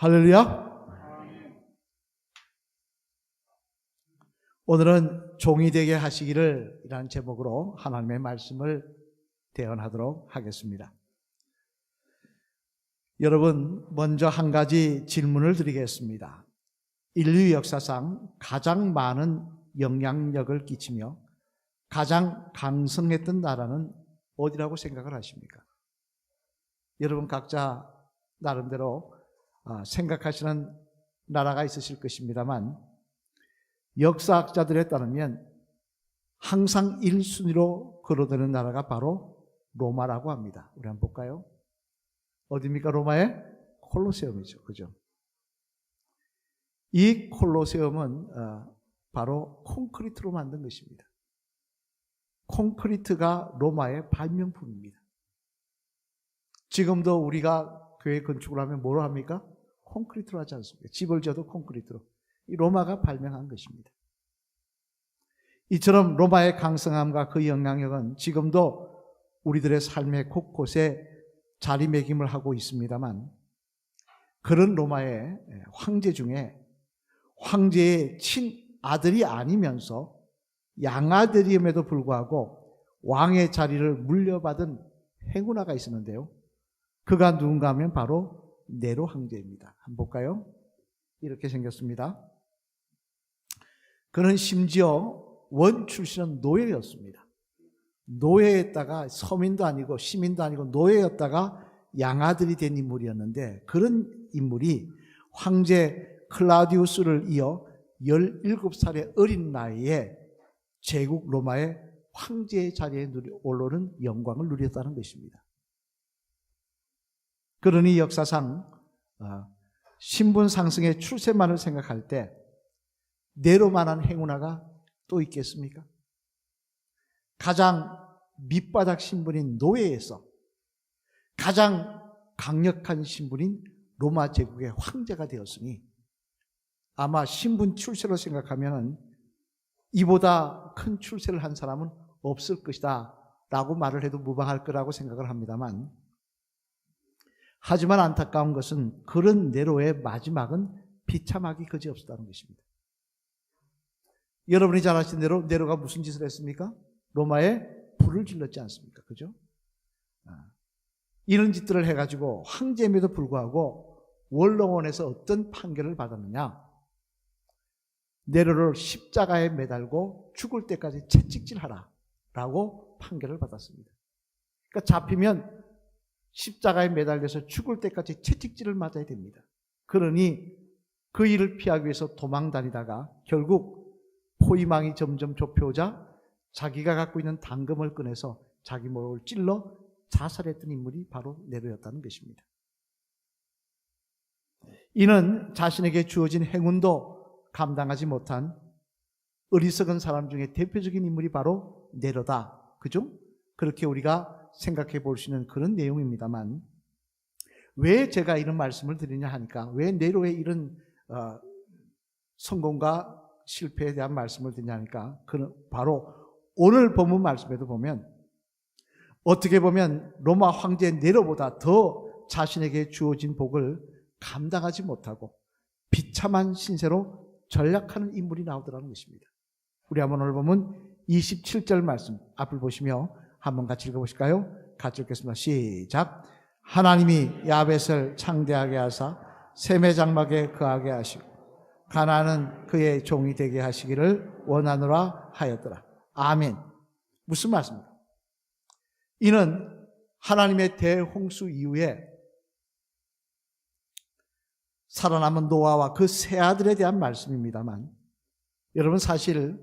할렐루야. 오늘은 종이 되게 하시기를 이라는 제목으로 하나님의 말씀을 대언하도록 하겠습니다. 여러분, 먼저 한 가지 질문을 드리겠습니다. 인류 역사상 가장 많은 영향력을 끼치며 가장 강성했던 나라는 어디라고 생각을 하십니까? 여러분 각자 나름대로 생각하시는 나라가 있으실 것입니다만, 역사학자들에 따르면 항상 1순위로 거론되는 나라가 바로 로마라고 합니다. 우리 한번 볼까요? 어디입니까? 로마의 콜로세움이죠. 그죠? 이 콜로세움은 바로 콘크리트로 만든 것입니다. 콘크리트가 로마의 발명품입니다. 지금도 우리가 교회 건축을 하면 뭐로 합니까? 콘크리트로 하지 않습니까? 집을 지어도 콘크리트로. 이 로마가 발명한 것입니다. 이처럼 로마의 강성함과 그 영향력은 지금도 우리들의 삶의 곳곳에 자리매김을 하고 있습니다만, 그런 로마의 황제 중에 황제의 친아들이 아니면서 양아들임에도 불구하고 왕의 자리를 물려받은 행운아가 있었는데요. 그가 누군가 하면 바로 네로 황제입니다. 한번 볼까요? 이렇게 생겼습니다. 그는 심지어 원 출신은 노예였습니다. 노예였다가 서민도 아니고 시민도 아니고 노예였다가 양아들이 된 인물이었는데, 그런 인물이 황제 클라우디우스를 이어 17살의 어린 나이에 제국 로마의 황제의 자리에 오르는 영광을 누렸다는 것입니다. 그러니 역사상 신분 상승의 출세만을 생각할 때 네로만한 행운아가 또 있겠습니까? 가장 밑바닥 신분인 노예에서 가장 강력한 신분인 로마 제국의 황제가 되었으니, 아마 신분 출세로 생각하면 이보다 큰 출세를 한 사람은 없을 것이다 라고 말을 해도 무방할 거라고 생각을 합니다만, 하지만 안타까운 것은 그런 네로의 마지막은 비참하기 그지없었다는 것입니다. 여러분이 잘 아시는 대로 네로가 무슨 짓을 했습니까? 로마에 불을 질렀지 않습니까? 그죠? 이런 짓들을 해가지고 황제임에도 불구하고 원로원에서 어떤 판결을 받았느냐? 네로를 십자가에 매달고 죽을 때까지 채찍질하라 라고 판결을 받았습니다. 그러니까 잡히면 십자가에 매달려서 죽을 때까지 채찍질을 맞아야 됩니다. 그러니 그 일을 피하기 위해서 도망 다니다가 결국 포위망이 점점 좁혀오자 자기가 갖고 있는 당금을 꺼내서 자기 목을 찔러 자살했던 인물이 바로 네로였다는 것입니다. 이는 자신에게 주어진 행운도 감당하지 못한 어리석은 사람 중에 대표적인 인물이 바로 네로다. 그죠? 그렇게 우리가 생각해 볼 수 있는 그런 내용입니다만, 왜 제가 이런 말씀을 드리냐 하니까, 왜 네로의 이런 성공과 실패에 대한 말씀을 드리냐 하니까, 바로 오늘 본문 말씀에도 보면 어떻게 보면 로마 황제 네로보다 더 자신에게 주어진 복을 감당하지 못하고 비참한 신세로 전락하는 인물이 나오더라는 것입니다. 우리 한번 오늘 보면 27절 말씀 앞을 보시며 한번 같이 읽어보실까요? 같이 읽겠습니다. 시작. 하나님이 야벳을 창대하게 하사 셈의 장막에 거하게 하시고 가나안은 그의 종이 되게 하시기를 원하노라 하였더라. 아멘. 무슨 말씀입니까? 이는 하나님의 대홍수 이후에 살아남은 노아와 그 세 아들에 대한 말씀입니다만, 여러분 사실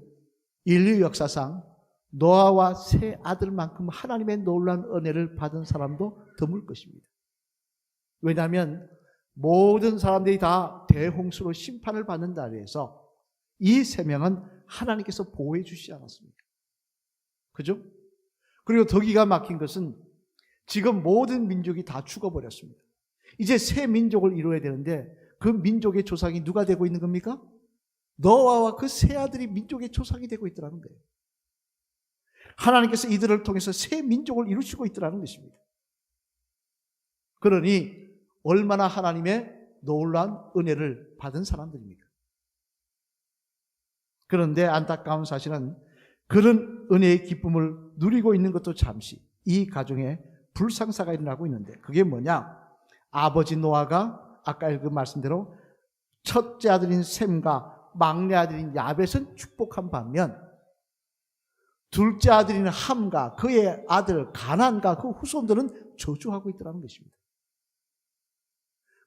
인류 역사상 노아와 세 아들만큼 하나님의 놀라운 은혜를 받은 사람도 드물 것입니다. 왜냐하면 모든 사람들이 다 대홍수로 심판을 받는 날에서 이 세 명은 하나님께서 보호해 주시지 않았습니까? 그죠? 그리고 더 기가 막힌 것은 지금 모든 민족이 다 죽어버렸습니다. 이제 새 민족을 이루어야 되는데 그 민족의 조상이 누가 되고 있는 겁니까? 노아와 그 세 아들이 민족의 조상이 되고 있더라는 거예요. 하나님께서 이들을 통해서 새 민족을 이루시고 있더라는 것입니다. 그러니 얼마나 하나님의 놀라운 은혜를 받은 사람들입니다. 그런데 안타까운 사실은 그런 은혜의 기쁨을 누리고 있는 것도 잠시 이 가정에 불상사가 일어나고 있는데, 그게 뭐냐? 아버지 노아가 아까 읽은 말씀대로 첫째 아들인 셈과 막내 아들인 야벳은 축복한 반면 둘째 아들인 함과 그의 아들 가나안과 그 후손들은 저주하고 있더라는 것입니다.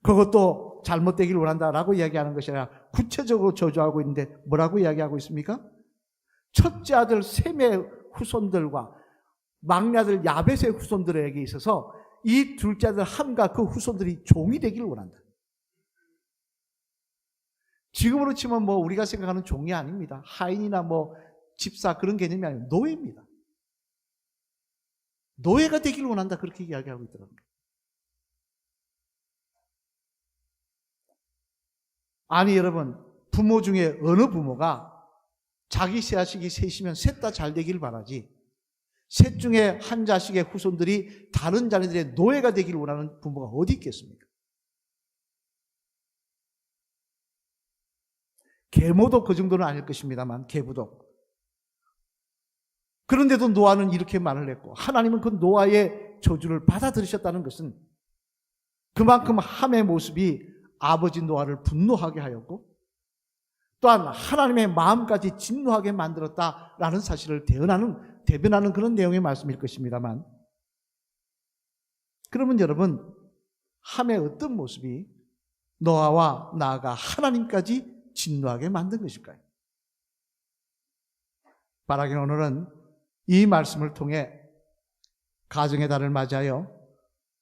그것도 잘못되길 원한다라고 이야기하는 것이 아니라 구체적으로 저주하고 있는데 뭐라고 이야기하고 있습니까? 첫째 아들 셈의 후손들과 막내 아들 야벳의 후손들에게 있어서 이 둘째 아들 함과 그 후손들이 종이 되기를 원한다. 지금으로 치면 우리가 생각하는 종이 아닙니다. 하인이나 집사 그런 개념이 아니고 노예입니다. 노예가 되기를 원한다, 그렇게 이야기하고 있더라고요. 아니 여러분, 부모 중에 어느 부모가 자기 자식이 셋이면 셋 다 잘 되기를 바라지, 셋 중에 한 자식의 후손들이 다른 자녀들의 노예가 되기를 원하는 부모가 어디 있겠습니까? 계모도 그 정도는 아닐 것입니다만, 계부도. 그런데도 노아는 이렇게 말을 했고, 하나님은 그 노아의 저주를 받아들이셨다는 것은 그만큼 함의 모습이 아버지 노아를 분노하게 하였고, 또한 하나님의 마음까지 진노하게 만들었다라는 사실을 대변하는 그런 내용의 말씀일 것입니다만, 그러면 여러분, 함의 어떤 모습이 노아와 나아가 하나님까지 진노하게 만든 것일까요? 바라기는 오늘은 이 말씀을 통해 가정의 달을 맞이하여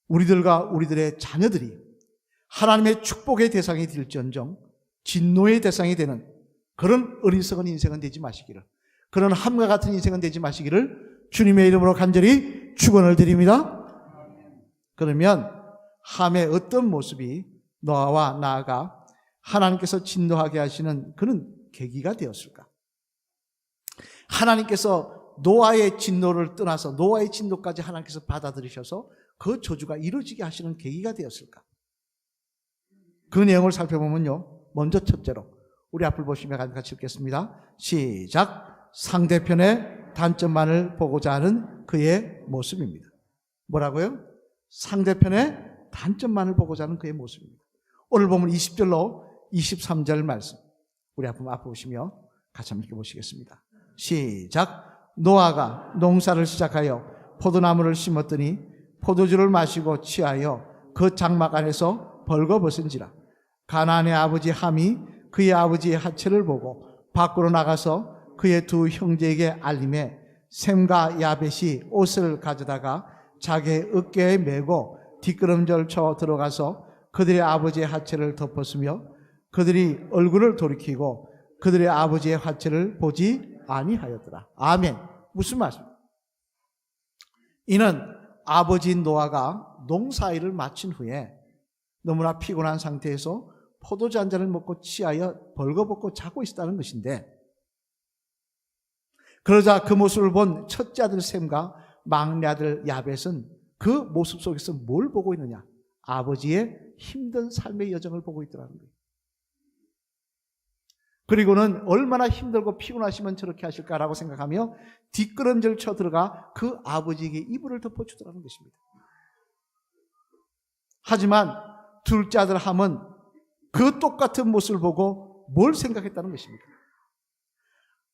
우리들과 우리들의 자녀들이 하나님의 축복의 대상이 될지언정 진노의 대상이 되는 그런 어리석은 인생은 되지 마시기를, 그런 함과 같은 인생은 되지 마시기를 주님의 이름으로 간절히 축원을 드립니다. 그러면 함의 어떤 모습이 노아와 나아가 하나님께서 진노하게 하시는 그런 계기가 되었을까? 하나님께서 노아의 진노를 떠나서 노아의 진노까지 하나님께서 받아들이셔서 그 저주가 이루어지게 하시는 계기가 되었을까? 그 내용을 살펴보면요, 먼저 첫째로 우리 앞을 보시며 같이 읽겠습니다. 시작. 상대편의 단점만을 보고자 하는 그의 모습입니다. 뭐라고요? 상대편의 단점만을 보고자 하는 그의 모습입니다. 오늘 보면 20절로 23절 말씀 우리 앞을 보시며 같이 한번 읽어보시겠습니다. 시작. 노아가 농사를 시작하여 포도나무를 심었더니 포도주를 마시고 취하여 그 장막 안에서 벌거벗은지라. 가나안의 아버지 함이 그의 아버지의 하체를 보고 밖으로 나가서 그의 두 형제에게 알림해 셈과 야벳이 옷을 가져다가 자기의 어깨에 메고 뒷걸음질 쳐 들어가서 그들의 아버지의 하체를 덮었으며 그들이 얼굴을 돌이키고 그들의 아버지의 하체를 보지 아니하였더라. 아멘. 무슨 말씀입니까? 이는 아버지 노아가 농사일을 마친 후에 너무나 피곤한 상태에서 포도주 한 잔을 먹고 취하여 벌거벗고 자고 있었다는 것인데, 그러자 그 모습을 본 첫째 아들 셈과 막내 아들 야벳은 그 모습 속에서 뭘 보고 있느냐? 아버지의 힘든 삶의 여정을 보고 있더라는 거예요. 그리고는 얼마나 힘들고 피곤하시면 저렇게 하실까라고 생각하며 뒷걸음질 쳐 들어가 그 아버지에게 이불을 덮어주더라는 것입니다. 하지만 둘째 아들 함은 그 똑같은 모습을 보고 뭘 생각했다는 것입니까?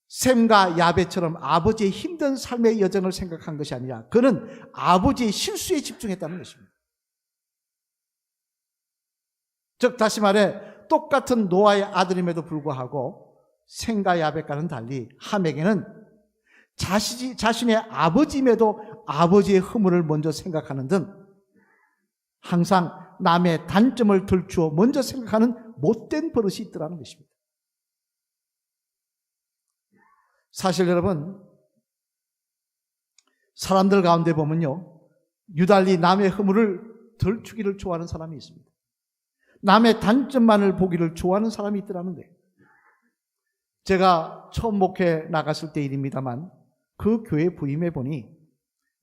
셈과 야벳처럼 아버지의 힘든 삶의 여정을 생각한 것이 아니라 그는 아버지의 실수에 집중했다는 것입니다. 즉 다시 말해 똑같은 노아의 아들임에도 불구하고 셈과 야벳과는 달리 함에게는 자신의 아버지임에도 아버지의 허물을 먼저 생각하는 등 항상 남의 단점을 들추어 먼저 생각하는 못된 버릇이 있더라는 것입니다. 사실 여러분, 사람들 가운데 보면요, 유달리 남의 허물을 들추기를 좋아하는 사람이 있습니다. 남의 단점만을 보기를 좋아하는 사람이 있더라는 거예요. 제가 처음 목회 나갔을 때 일입니다만 그 교회 부임해 보니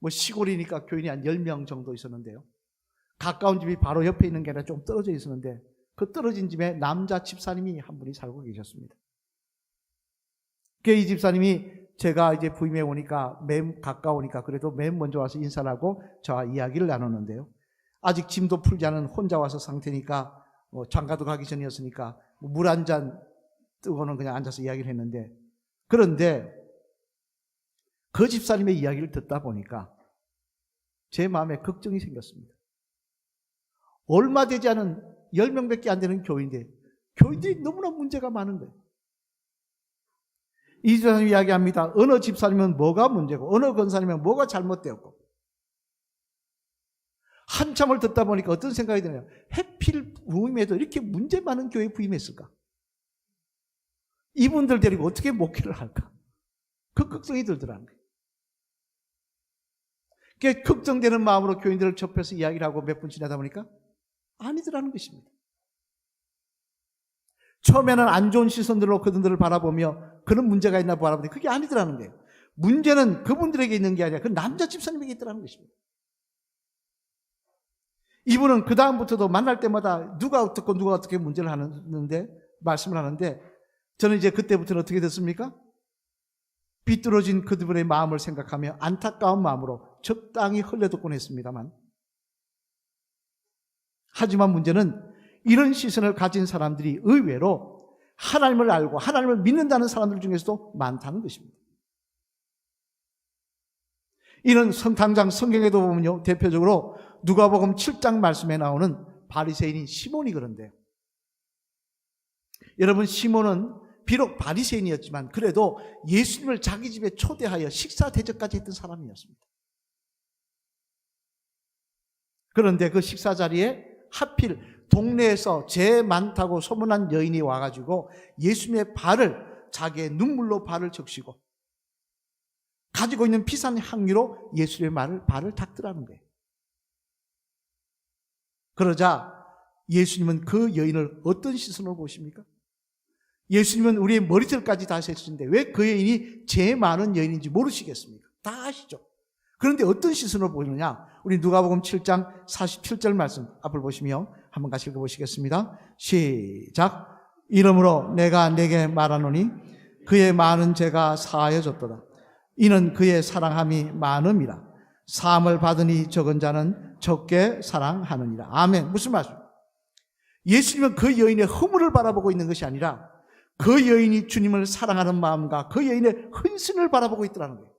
시골이니까 교인이 한 10명 정도 있었는데요. 가까운 집이 바로 옆에 있는 게 아니라 좀 떨어져 있었는데 그 떨어진 집에 남자 집사님이 한 분이 살고 계셨습니다. 이 집사님이 제가 이제 부임해 오니까 맨 가까우니까 그래도 맨 먼저 와서 인사를 하고 저와 이야기를 나누는데요. 아직 짐도 풀지 않은 혼자 와서 상태니까 장가도 가기 전이었으니까 물 한 잔 뜨고는 그냥 앉아서 이야기를 했는데, 그런데 그 집사님의 이야기를 듣다 보니까 제 마음에 걱정이 생겼습니다. 얼마 되지 않은 10명밖에 안 되는 교회인데 교인들이 너무나 문제가 많은 거예요. 이 집사님이 이야기합니다. 어느 집사님은 뭐가 문제고 어느 권사님은 뭐가 잘못되었고, 한참을 듣다 보니까 어떤 생각이 드냐면, 해필 부임에도 이렇게 문제 많은 교회에 부임했을까? 이분들 데리고 어떻게 목회를 할까? 그 걱정이 들더라는 거예요. 그게 걱정되는 마음으로 교인들을 접해서 이야기를 하고 몇 분 지나다 보니까 아니더라는 것입니다. 처음에는 안 좋은 시선들로 그분들을 바라보며 그런 문제가 있나 바라보는데 그게 아니더라는 거예요. 문제는 그분들에게 있는 게 아니라 그 남자 집사님에게 있더라는 것입니다. 이분은 그 다음부터도 만날 때마다 누가 어떻고 누가 어떻게 문제를 하는데 말씀을 하는데, 저는 이제 그때부터는 어떻게 됐습니까? 삐뚤어진 그들의 마음을 생각하며 안타까운 마음으로 적당히 흘려듣곤 했습니다만, 하지만 문제는 이런 시선을 가진 사람들이 의외로 하나님을 알고 하나님을 믿는다는 사람들 중에서도 많다는 것입니다. 이는 당장 성경에도 보면요, 대표적으로 누가복음 7장 말씀에 나오는 바리새인인 시몬이 그런데요. 여러분, 시몬은 비록 바리새인이었지만 그래도 예수님을 자기 집에 초대하여 식사 대접까지 했던 사람이었습니다. 그런데 그 식사 자리에 하필 동네에서 죄 많다고 소문난 여인이 와가지고 예수님의 발을, 자기의 눈물로 발을 적시고 가지고 있는 비싼 향유로 예수님의 발을 닦더라는 거예요. 그러자 예수님은 그 여인을 어떤 시선으로 보십니까? 예수님은 우리의 머리털까지 다 세수인데 왜 그 여인이 죄 많은 여인인지 모르시겠습니까? 다 아시죠? 그런데 어떤 시선으로 보느냐? 우리 누가복음 7장 47절 말씀 앞을 보시며 한번 같이 읽어보시겠습니다. 시작. 이러므로 내가 내게 말하노니 그의 많은 죄가 사하여졌도다. 이는 그의 사랑함이 많음이라. 사함을 받으니 적은 자는 적게 사랑하느니라. 아멘. 무슨 말씀? 예수님은 그 여인의 허물을 바라보고 있는 것이 아니라 그 여인이 주님을 사랑하는 마음과 그 여인의 헌신을 바라보고 있더라는 거예요.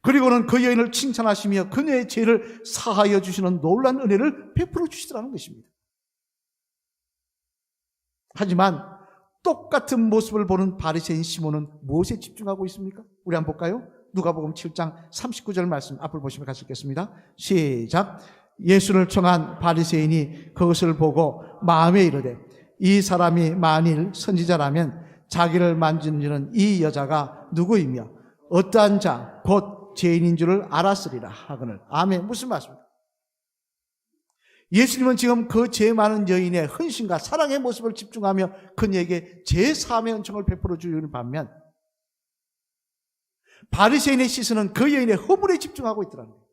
그리고는 그 여인을 칭찬하시며 그녀의 죄를 사하여 주시는 놀라운 은혜를 베풀어 주시더라는 것입니다. 하지만 똑같은 모습을 보는 바리새인 시몬은 무엇에 집중하고 있습니까? 우리 한번 볼까요? 누가복음 7장 39절 말씀 앞을 보시면 같이 읽겠습니다. 시작. 예수를 청한 바리새인이 그것을 보고 마음에 이르되 이 사람이 만일 선지자라면 자기를 만지는 이 여자가 누구이며 어떠한 자 곧 죄인인 줄을 알았으리라 하거늘. 아멘. 무슨 말씀입니까? 예수님은 지금 그 죄 많은 여인의 헌신과 사랑의 모습을 집중하며 그녀에게 죄사함의 은총을 베풀어 주는 반면 바리새인의 시선은 그 여인의 허물에 집중하고 있더라는 거예요.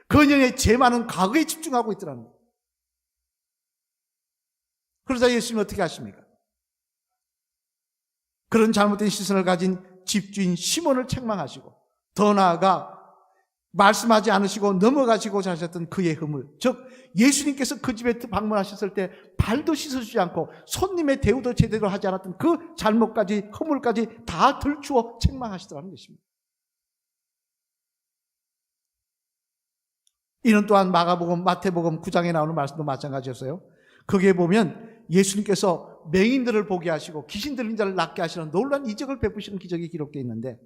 그녀의 죄 많은 과거에 집중하고 있더라는 거예요. 그러자 예수님은 어떻게 하십니까? 그런 잘못된 시선을 가진 집주인 시몬을 책망하시고 더 나아가 말씀하지 않으시고 넘어가시고자 하셨던 그의 허물, 즉 예수님께서 그 집에 방문하셨을 때 발도 씻어주지 않고 손님의 대우도 제대로 하지 않았던 그 잘못까지 허물까지 다 들추어 책망하시더라는 것입니다. 이는 또한 마가복음, 마태복음 9장에 나오는 말씀도 마찬가지였어요. 거기에 보면 예수님께서 맹인들을 보게 하시고 귀신 들린 자를 낫게 하시는 놀라운 이적을 베푸시는 기적이 기록되어 있는데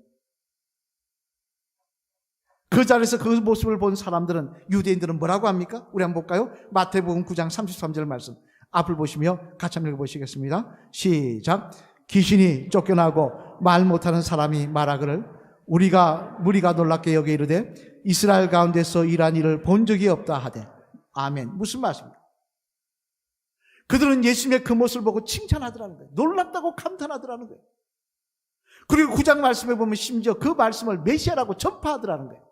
그 자리에서 그 모습을 본 사람들은, 유대인들은 뭐라고 합니까? 우리 한번 볼까요? 마태복음 9장 33절 말씀 앞을 보시며 같이 한번 읽어보시겠습니다. 시작. 귀신이 쫓겨나고 말 못하는 사람이 말하기를 무리가 놀랍게 여겨 이르되 이스라엘 가운데서 이러한 일을 본 적이 없다 하되. 아멘. 무슨 말씀입니까? 그들은 예수님의 그 모습을 보고 칭찬하더라는 거예요. 놀랍다고 감탄하더라는 거예요. 그리고 9장 말씀에 보면 심지어 그 말씀을 메시아라고 전파하더라는 거예요.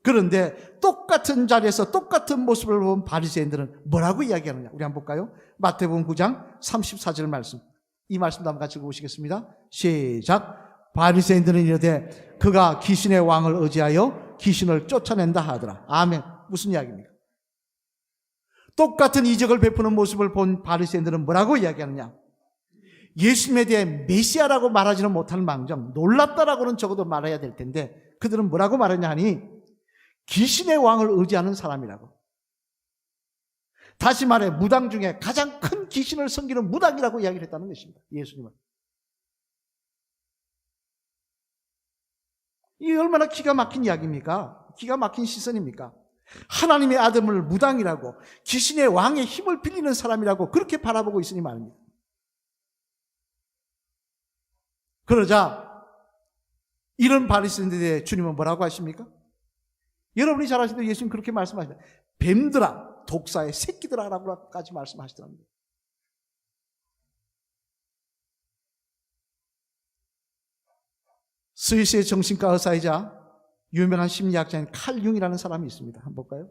그런데 똑같은 자리에서 똑같은 모습을 본 바리새인들은 뭐라고 이야기하느냐? 우리 한번 볼까요? 마태복음 9장 34절 말씀. 이 말씀도 한번 같이 읽어보시겠습니다. 시작. 바리새인들은 이르되 그가 귀신의 왕을 의지하여 귀신을 쫓아낸다 하더라. 아멘. 무슨 이야기입니까? 똑같은 이적을 베푸는 모습을 본 바리새인들은 뭐라고 이야기하느냐? 예수님에 대해 메시아라고 말하지는 못할 망정 놀랍다라고는 적어도 말해야 될 텐데 그들은 뭐라고 말하냐 하니 귀신의 왕을 의지하는 사람이라고. 다시 말해 무당 중에 가장 큰 귀신을 섬기는 무당이라고 이야기를 했다는 것입니다. 예수님은. 이게 얼마나 기가 막힌 이야기입니까? 기가 막힌 시선입니까? 하나님의 아들을 무당이라고 귀신의 왕의 힘을 빌리는 사람이라고 그렇게 바라보고 있으니 말입니다. 그러자 이런 바리새인들에 대해 주님은 뭐라고 하십니까? 여러분이 잘 아시는 예수님 그렇게 말씀하십니다. 뱀들아, 독사의 새끼들아 라고까지 말씀하시더랍니다. 스위스의 정신과 의사이자 유명한 심리학자인 칼 융이라는 사람이 있습니다. 한번 볼까요?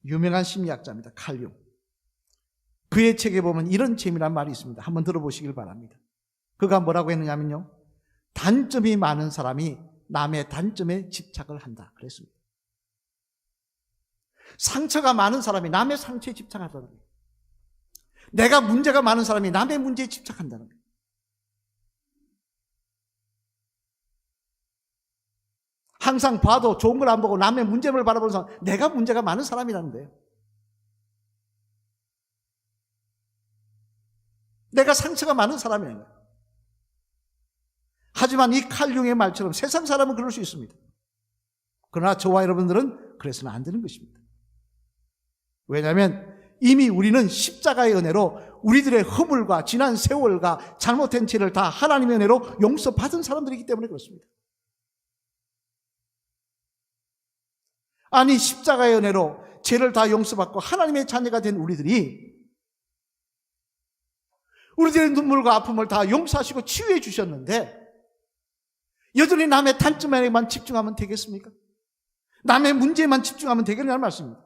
유명한 심리학자입니다. 칼 융. 그의 책에 보면 이런 재미난 말이 있습니다. 한번 들어보시길 바랍니다. 그가 뭐라고 했느냐면요, 단점이 많은 사람이 남의 단점에 집착을 한다 그랬습니다. 상처가 많은 사람이 남의 상처에 집착한다는 거예요. 내가 문제가 많은 사람이 남의 문제에 집착한다는 거예요. 항상 봐도 좋은 걸 안 보고 남의 문제를 바라보는 사람, 내가 문제가 많은 사람이라는 거예요. 내가 상처가 많은 사람이라는 거예요. 하지만 이 칼융의 말처럼 세상 사람은 그럴 수 있습니다. 그러나 저와 여러분들은 그래서는 안 되는 것입니다. 왜냐하면 이미 우리는 십자가의 은혜로 우리들의 허물과 지난 세월과 잘못된 죄를 다 하나님의 은혜로 용서받은 사람들이기 때문에 그렇습니다. 아니 십자가의 은혜로 죄를 다 용서받고 하나님의 자녀가 된 우리들이 우리들의 눈물과 아픔을 다 용서하시고 치유해 주셨는데 여전히 남의 단점에만 집중하면 되겠습니까? 남의 문제에만 집중하면 되겠냐는 말씀입니다.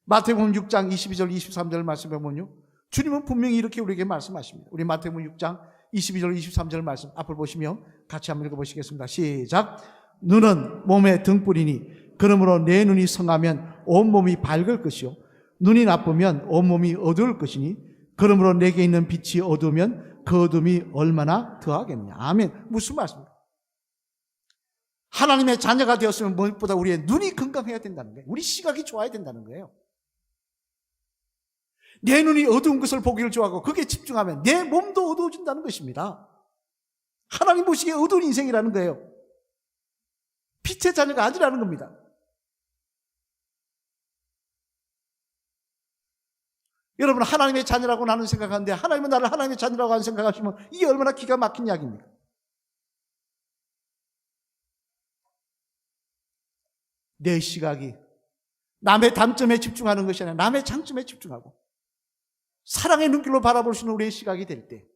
마태복음 6장 22절 23절 말씀에 보면요, 주님은 분명히 이렇게 우리에게 말씀하십니다. 우리 마태복음 6장 22절 23절 말씀 앞을 보시면 같이 한번 읽어보시겠습니다. 시작. 눈은 몸의 등불이니 그러므로 내 눈이 성하면 온몸이 밝을 것이요 눈이 나쁘면 온몸이 어두울 것이니 그러므로 내게 있는 빛이 어두우면 그 어둠이 얼마나 더하겠느냐. 아멘. 무슨 말씀입니까? 하나님의 자녀가 되었으면 무엇보다 우리의 눈이 건강해야 된다는 거예요. 우리 시각이 좋아야 된다는 거예요. 내 눈이 어두운 것을 보기를 좋아하고 거기에 집중하면 내 몸도 어두워진다는 것입니다. 하나님 보시기에 어두운 인생이라는 거예요. 빛의 자녀가 아니라는 겁니다. 여러분 하나님의 자녀라고 나는 생각하는데 하나님은 나를 하나님의 자녀라고 하는 생각하시면 이게 얼마나 기가 막힌 이야기입니까? 내 시각이 남의 단점에 집중하는 것이 아니라 남의 장점에 집중하고 사랑의 눈길로 바라볼 수 있는 우리의 시각이 될 때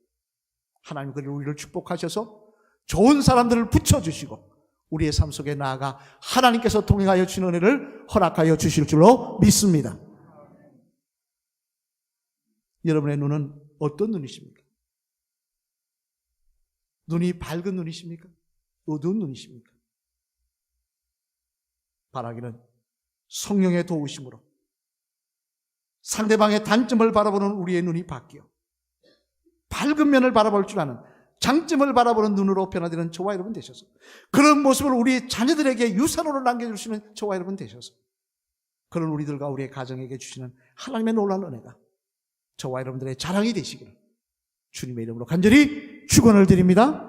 하나님 그리고 우리를 축복하셔서 좋은 사람들을 붙여주시고 우리의 삶 속에 나아가 하나님께서 동행하여 주시는 은혜를 허락하여 주실 줄로 믿습니다. 여러분의 눈은 어떤 눈이십니까? 눈이 밝은 눈이십니까? 어두운 눈이십니까? 바라기는 성령의 도우심으로 상대방의 단점을 바라보는 우리의 눈이 바뀌어 밝은 면을 바라볼 줄 아는 장점을 바라보는 눈으로 변화되는 저와 여러분 되셔서 그런 모습을 우리 자녀들에게 유산으로 남겨줄 수 있는 저와 여러분 되셔서 그런 우리들과 우리의 가정에게 주시는 하나님의 놀라운 은혜가 저와 여러분들의 자랑이 되시기를 주님의 이름으로 간절히 축원을 드립니다.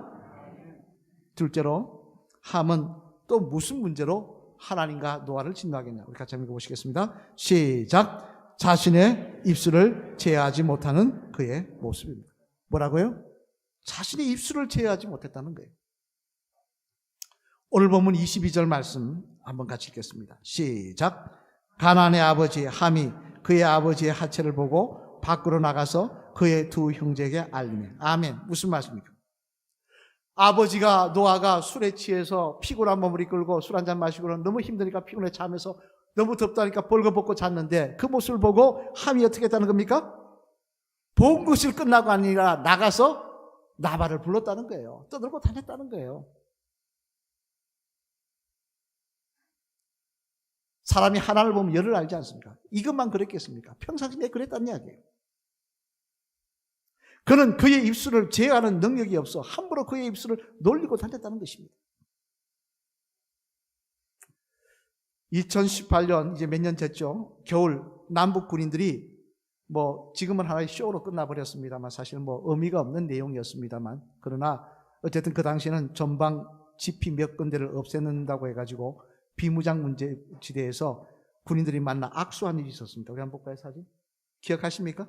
둘째로 함은 또 무슨 문제로 하나님과 노아를 진노하겠냐. 우리 같이 한번 읽어보시겠습니다. 시작. 자신의 입술을 제어하지 못하는 그의 모습입니다. 뭐라고요? 자신의 입술을 제어하지 못했다는 거예요. 오늘 본문 22절 말씀 한번 같이 읽겠습니다. 시작. 가나안의 아버지 함이 그의 아버지의 하체를 보고 밖으로 나가서 그의 두 형제에게 알리매. 아멘. 무슨 말씀입니까? 아버지가 노아가 술에 취해서 피곤한 몸을 이끌고 술 한잔 마시고는 너무 힘드니까 피곤해 자면서 너무 덥다니까 벌거벗고 잤는데 그 모습을 보고 함이 어떻게 했다는 겁니까? 본 것을 끝나고 아니라 나가서 나발을 불렀다는 거예요. 떠들고 다녔다는 거예요. 사람이 하나를 보면 열을 알지 않습니까? 이것만 그랬겠습니까? 평상시에 그랬다는 이야기예요. 그는 그의 입술을 제어하는 능력이 없어 함부로 그의 입술을 놀리고 다녔다는 것입니다. 2018년 이제 몇 년 됐죠. 겨울 남북 군인들이 지금은 하나의 쇼로 끝나버렸습니다만 사실 의미가 없는 내용이었습니다만 그러나 어쨌든 그 당시에는 전방 지피 몇 군데를 없애는다고 해가지고 비무장 문제지대에서 군인들이 만나 악수한 일이 있었습니다. 우리 한번 볼까요, 사진? 기억하십니까?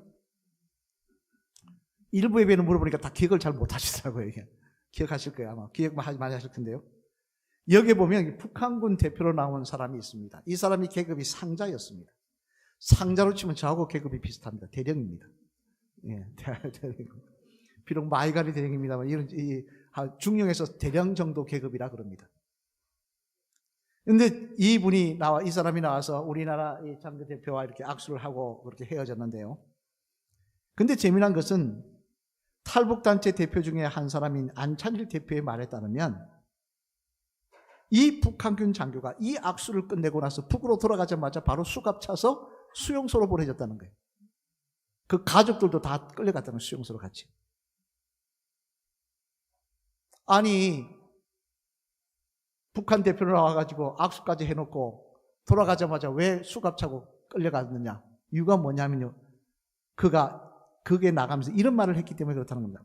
일부 예배는 물어보니까 다 기억을 잘 못하시더라고요. 이게. 기억하실 거예요. 아마 기억 많이 하실 텐데요. 여기 보면 북한군 대표로 나온 사람이 있습니다. 이 사람이 계급이 상자였습니다. 상자로 치면 저하고 계급이 비슷합니다. 대령입니다. 예, 대령. 비록 마이가리 대령입니다만 이런 중령에서 대령 정도 계급이라 그럽니다. 근데 이 사람이 나와서 우리나라 장교 대표와 이렇게 악수를 하고 그렇게 헤어졌는데요. 근데 재미난 것은 탈북단체 대표 중에 한 사람인 안찬일 대표의 말에 따르면 이 북한군 장교가 이 악수를 끝내고 나서 북으로 돌아가자마자 바로 수갑 차서 수용소로 보내졌다는 거예요. 그 가족들도 다 끌려갔다는 거예요. 수용소로 같이. 아니 북한 대표로 나와가지고 악수까지 해놓고 돌아가자마자 왜 수갑 차고 끌려갔느냐. 이유가 뭐냐면요. 그게 나가면서 이런 말을 했기 때문에 그렇다는 겁니다.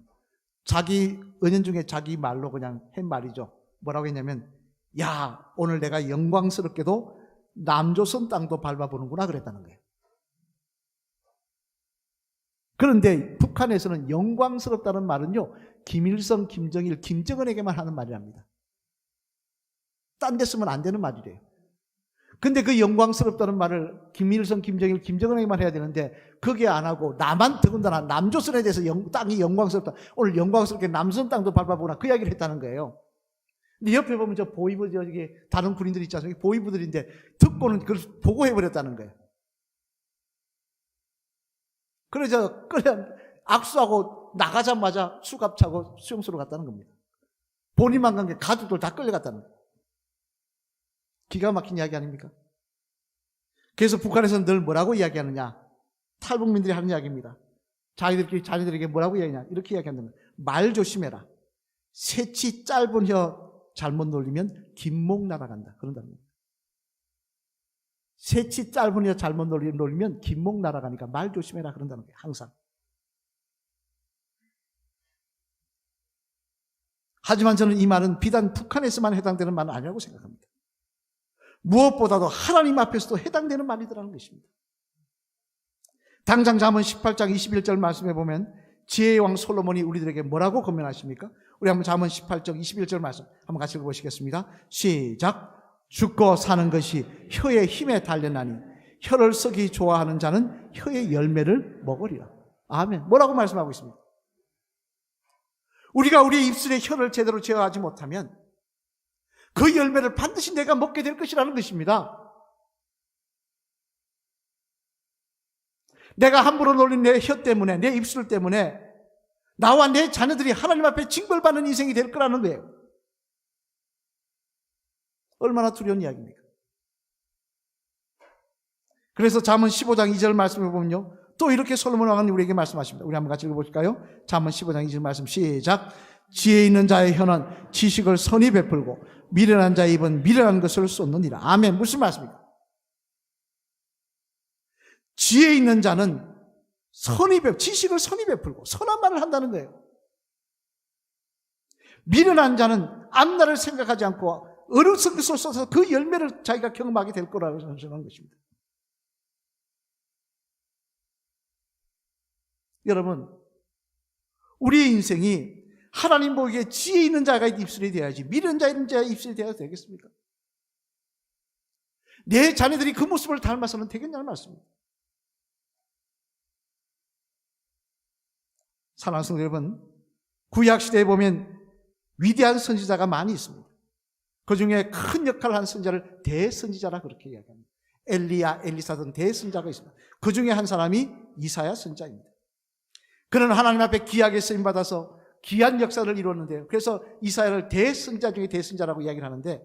자기 은연중에 자기 말로 그냥 한 말이죠. 뭐라고 했냐면 야 오늘 내가 영광스럽게도 남조선 땅도 밟아보는구나 그랬다는 거예요. 그런데 북한에서는 영광스럽다는 말은요. 김일성, 김정일, 김정은에게만 하는 말이랍니다. 딴 데 쓰면 안 되는 말이래요. 근데 그 영광스럽다는 말을 김일성, 김정일, 김정은에게만 해야 되는데 그게 안 하고 나만 더군다나 남조선에 대해서 땅이 영광스럽다. 오늘 영광스럽게 남조선 땅도 밟아보구나 그 이야기를 했다는 거예요. 근데 옆에 보면 저 보이부 저기 다른 군인들이 있지 않습니까? 보이부들인데 듣고는 그걸 보고해버렸다는 거예요. 그래서 악수하고 나가자마자 수갑 차고 수용소로 갔다는 겁니다. 본인만 간 게 가족들 다 끌려갔다는 거예요. 기가 막힌 이야기 아닙니까? 그래서 북한에서는 늘 뭐라고 이야기하느냐? 탈북민들이 하는 이야기입니다. 자기들에게 뭐라고 이야기하냐? 이렇게 이야기한다는 거예요. 말 조심해라. 새치 짧은 혀 잘못 놀리면 김목 날아간다. 그런다는 거예요. 새치 짧은 혀 잘못 놀리면 김목 날아가니까 말 조심해라. 그런다는 거예요. 항상. 하지만 저는 이 말은 비단 북한에서만 해당되는 말은 아니라고 생각합니다. 무엇보다도 하나님 앞에서도 해당되는 말이더라는 것입니다. 당장 잠언 18장 21절 말씀해 보면 지혜의 왕 솔로몬이 우리들에게 뭐라고 권면하십니까? 우리 한번 잠언 18장 21절 말씀 한번 같이 읽어보시겠습니다. 시작. 죽고 사는 것이 혀의 힘에 달렸나니 혀를 쓰기 좋아하는 자는 혀의 열매를 먹으리라. 아멘. 뭐라고 말씀하고 있습니까? 우리가 우리의 입술에 혀를 제대로 제어하지 못하면 그 열매를 반드시 내가 먹게 될 것이라는 것입니다. 내가 함부로 놀린 내 혀 때문에, 내 입술 때문에 나와 내 자녀들이 하나님 앞에 징벌받는 인생이 될 거라는 거예요. 얼마나 두려운 이야기입니까? 그래서 잠언 15장 2절 말씀을 보면요. 또 이렇게 솔로몬 왕은 우리에게 말씀하십니다. 우리 한번 같이 읽어볼까요? 잠언 15장 2절 말씀 시작. 지혜 있는 자의 혀는 지식을 선히 베풀고 미련한 자의 입은 미련한 것을 쏟느니라. 아멘. 무슨 말씀입니까? 지혜 있는 자는 지식을 선히 베풀고 선한 말을 한다는 거예요. 미련한 자는 앞날을 생각하지 않고 어리석은 것을 써서 그 열매를 자기가 경험하게 될 거라고 생각하는 것입니다. 여러분, 우리의 인생이 하나님 보기에 지혜 있는 자가 입술이 되어야지 미련한 자 있는 자의 입술이 되어야 되겠습니까? 내 자녀들이 그 모습을 닮아서는 되겠냐는 말씀입니다. 사랑하는 성도 여러분, 구약시대에 보면 위대한 선지자가 많이 있습니다. 그 중에 큰 역할을 한 선지자를 대선지자라 그렇게 이야기합니다. 엘리야, 엘리사 등 대선지자가 있습니다. 그 중에 한 사람이 이사야 선지자입니다. 그는 하나님 앞에 귀하게 쓰임받아서 귀한 역사를 이루었는데요. 그래서 이사야를 대선지자 중에 대선지자라고 이야기를 하는데,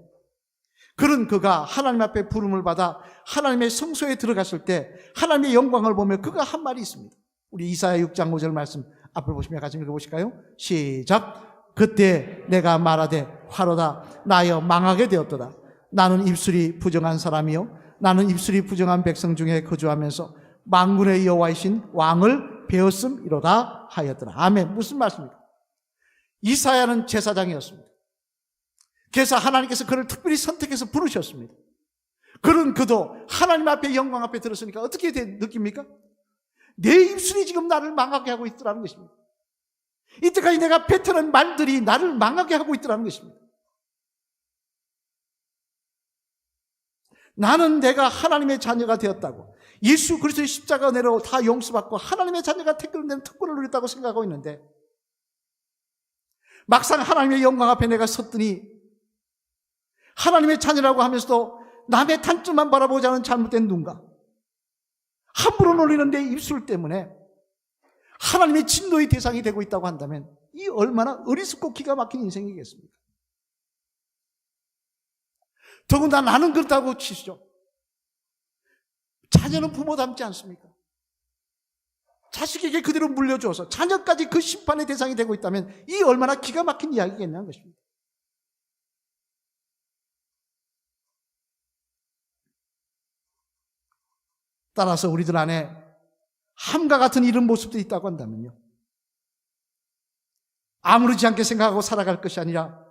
그가 하나님 앞에 부름을 받아 하나님의 성소에 들어갔을 때 하나님의 영광을 보며 그가 한 말이 있습니다. 우리 이사야 6장 5절 말씀 앞을 보시면 같이 읽어보실까요? 시작. 그때 내가 말하되 화로다 나여 망하게 되었도다. 나는 입술이 부정한 사람이요 나는 입술이 부정한 백성 중에 거주하면서 만군의 여호와이신 왕을 배웠음이로다 하였더라. 아멘. 무슨 말씀입니까? 이사야는 제사장이었습니다. 그래서 하나님께서 그를 특별히 선택해서 부르셨습니다. 그도 하나님 앞에 영광 앞에 들었으니까 어떻게 느낍니까? 내 입술이 지금 나를 망하게 하고 있더라는 것입니다. 이때까지 내가 뱉어낸 말들이 나를 망하게 하고 있더라는 것입니다. 나는 내가 하나님의 자녀가 되었다고, 예수 그리스도의 십자가 내로 다 용서받고 하나님의 자녀가 택견된 특권을 누렸다고 생각하고 있는데, 막상 하나님의 영광 앞에 내가 섰더니 하나님의 자녀라고 하면서도 남의 단점만 바라보지 않은 잘못된 눈과 함부로 놀리는 내 입술 때문에 하나님의 진노의 대상이 되고 있다고 한다면 이 얼마나 어리석고 기가 막힌 인생이겠습니까? 더군다나 나는 그렇다고 치시죠. 자녀는 부모 닮지 않습니까? 자식에게 그대로 물려줘서 자녀까지 그 심판의 대상이 되고 있다면 이 얼마나 기가 막힌 이야기겠냐는 것입니다. 따라서 우리들 안에 함과 같은 이런 모습도 있다고 한다면요, 아무렇지 않게 생각하고 살아갈 것이 아니라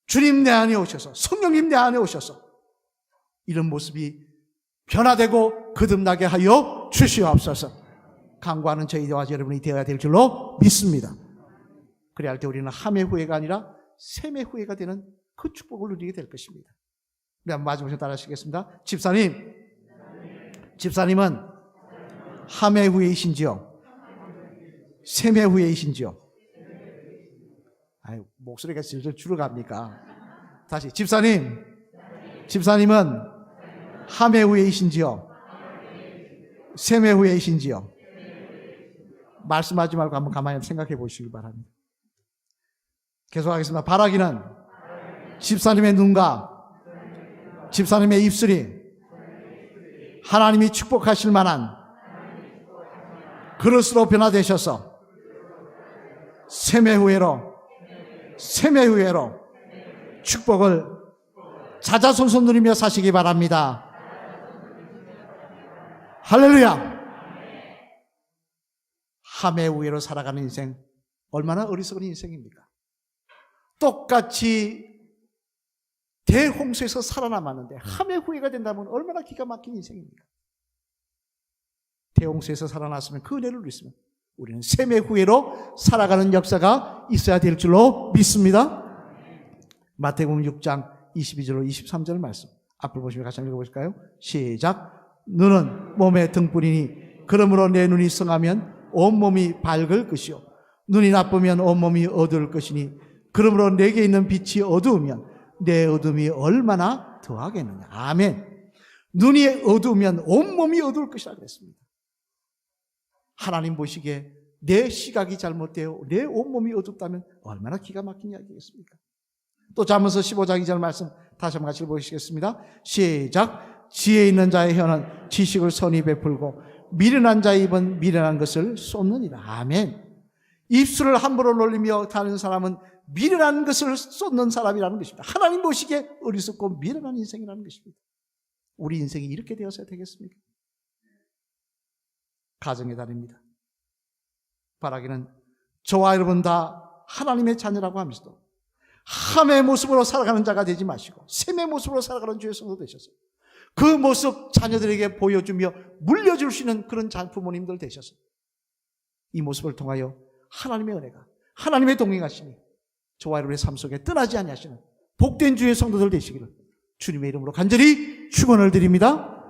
주님 내 안에 오셔서, 성령님 내 안에 오셔서 이런 모습이 변화되고 거듭나게 하여 주시옵소서. 간구하는 저희와 여러분이 되어야 될 줄로 믿습니다. 그래야 할 때 우리는 함의 후회가 아니라 셈의 후회가 되는 그 축복을 누리게 될 것입니다. 우리 한번 마지막으로 따라하시겠습니다. 집사님은 함의 후회이신지요? 셈의 후회이신지요? 아유, 목소리가 슬슬 줄어갑니까? 다시, 집사님은 함의 후회이신지요? 셈의 후회이신지요? 말씀하지 말고 한번 가만히 생각해 보시기 바랍니다. 계속하겠습니다. 바라기는 집사님의 눈과 집사님의 입술이 하나님이 축복하실 만한 그릇으로 변화되셔서 셈의 후회로 축복을 자자손손 누리며 사시기 바랍니다. 할렐루야. 함의 후회로 살아가는 인생, 얼마나 어리석은 인생입니까? 똑같이 대홍수에서 살아남았는데 함의 후회가 된다면 얼마나 기가 막힌 인생입니까? 대홍수에서 살아났으면 그 은혜를 누렸으면 우리는 셈의 후회로 살아가는 역사가 있어야 될 줄로 믿습니다. 마태복음 6장 22절로 23절 말씀 앞을 보시면 같이 한번 읽어보실까요? 시작. 눈은 몸의 등불이니 그러므로 내 눈이 성하면 온몸이 밝을 것이요 눈이 나쁘면 온몸이 어두울 것이니 그러므로 내게 있는 빛이 어두우면 내 어둠이 얼마나 더하겠느냐. 아멘. 눈이 어두우면 온몸이 어두울 것이라 그랬습니다. 하나님 보시기에 내 시각이 잘못되어 내 온몸이 어둡다면 얼마나 기가 막힌 이야기겠습니까? 또 잠언서 15장 2절 말씀 다시 한번 같이 보시겠습니다. 시작. 지혜 있는 자의 혀는 지식을 선히 베풀고 미련한 자의 입은 미련한 것을 쏟느니라. 아멘. 입술을 함부로 놀리며 다른 사람은 미련한 것을 쏟는 사람이라는 것입니다. 하나님 보시기에 어리석고 미련한 인생이라는 것입니다. 우리 인생이 이렇게 되어서야 되겠습니까? 가정의 달입니다. 바라기는 저와 여러분 다 하나님의 자녀라고 하면서도 함의 모습으로 살아가는 자가 되지 마시고 셈의 모습으로 살아가는 주의 성도 되셔서 그 모습 자녀들에게 보여주며 물려줄 수 있는 그런 부모님들 되셔서 이 모습을 통하여 하나님의 은혜가, 하나님의 동행하심이 저와 여러분의 삶 속에 떠나지 아니하시는 복된 주의 성도들 되시기를 주님의 이름으로 간절히 축원을 드립니다.